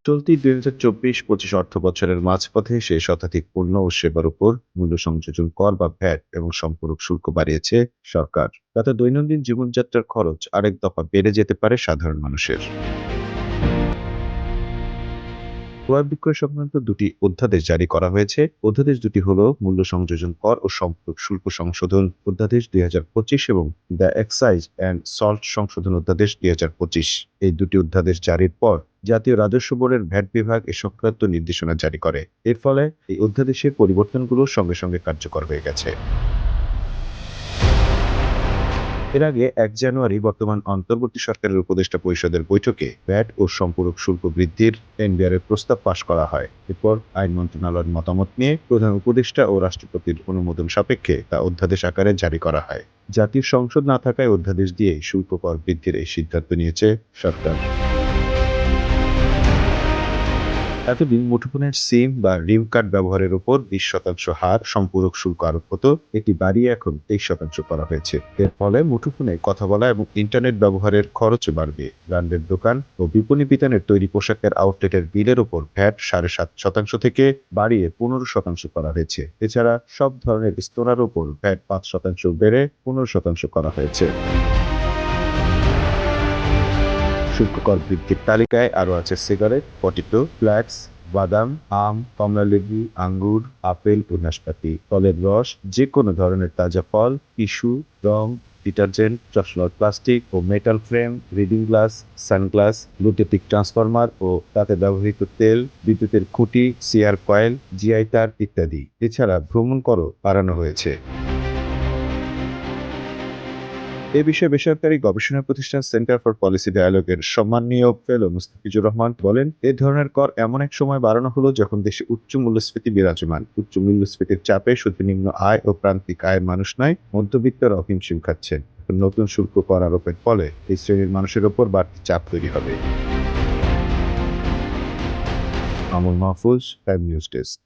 চলতি ২০২৪-২৫ অর্থবছরের মাঝপথে এসে শতাধিক পণ্য ও সেবার উপর মূল্য সংযোজন কর বা ভ্যাট এবং সম্পূরক শুল্ক বাড়িয়েছে সরকার। তাতে দৈনন্দিন জীবনযাত্রার খরচ আরেক দফা বেড়ে যেতে পারে সাধারণ মানুষের। ক্রয় বিক্রয় সংক্রান্ত দুটি অধ্যাদেশ জারি করা হয়েছে। অধ্যাদেশ দুটি হলো মূল্য সংযোজন কর ও সম্পূরক শুল্ক সংশোধন অধ্যাদেশ ২০২৫ এবং দ্য এক্সাইজ অ্যান্ড সল্ট সংশোধন অধ্যাদেশ ২০২৫। এই দুটি অধ্যাদেশ জারির পর জাতীয় রাজস্ব বোর্ডের ভ্যাট বিভাগ এ সংক্রান্ত নির্দেশনা জারি করে। এর ফলে এই অধ্যাদেশের পরিবর্তনগুলো সঙ্গে সঙ্গে কার্যকর হয়ে গেছে। এর আগে ১ জানুয়ারি বর্তমান অন্তর্বর্তী সরকারের উপদেষ্টা পরিষদের বৈঠকে ভ্যাট ও সম্পূরক শুল্ক বৃদ্ধির এনবিআর এর প্রস্তাব পাশ করা হয়। এরপর আইন মন্ত্রণালয়ের মতামত নিয়ে প্রধান উপদেষ্টা ও রাষ্ট্রপতির অনুমোদন সাপেক্ষে তা অধ্যাদেশ আকারে জারি করা হয়। জাতীয় সংসদ না থাকায় অধ্যাদেশ দিয়ে শুল্ক কর বৃদ্ধির এই সিদ্ধান্ত নিয়েছে সরকার। এতদিন মুঠোফোনের সিম বা রিম কার্ড ব্যবহারের উপর ২০% হার সম্পূরক শুল্ক আরোপ হতো, এটি বাড়িয়ে এখন ২৩% করা হয়েছে। এর ফলে মুঠোফোনে কথা বলা এবং ইন্টারনেট ব্যবহারের খরচও বাড়বে। ব্র্যান্ডের দোকান ও বিপণী বিতানের তৈরি পোশাকের আউটলেটের বিলের উপর ভ্যাট ৭.৫% থেকে বাড়িয়ে ১৫% করা হয়েছে। এছাড়া সব ধরনের স্তোরার উপর ভ্যাট ৫% বেড়ে ১৫% করা হয়েছে। শুল্ক কর বৃদ্ধির তালিকায় আরও আছে সিগারেট, পটেটো, ফ্ল্যাক্স, বাদাম, আম, কমলালেবু, আঙ্গুর, আপেল ও নাশপাতি, ফলের রস, যে কোনো ধরনের তাজা ফল, টিস্যু, রং, ডিটারজেন্ট, চশমা, প্লাস্টিক ও metal frame, reading glass, sunglass, বৈদ্যুতিক ট্রান্সফরমার ও তাতে ব্যবহৃত তেল, বিদ্যুতের খুঁটি, সিআর কয়েল, জিআই তার ইত্যাদি। এছাড়া ভ্রমণ করও বাড়ানো হয়েছে। এ বিষয়ে বেসরকারি গবেষণা প্রতিষ্ঠান সেন্টার ফর পলিসি ডায়ালগের সম্মাননীয় ফেলো মুস্তাফিজুর রহমান বলেন, এ ধরনের কর এমন এক সময় বাড়ানো হলো যখন দেশে উচ্চ মূল্যস্ফীতি বিরাজমান। উচ্চ মূল্যস্ফীতির চাপে শুধু নিম্ন আয় ও প্রান্তিক আয়ের মানুষ নয়, মধ্যবিত্তরাও হিমশিম খাচ্ছেন। এখন নতুন শুল্ক কর আরোপের ফলে এই শ্রেণীর মানুষের ওপর বাড়তি চাপ তৈরি হবে। আমল মাহফুজ, টাইম নিউজ ডেস্ক।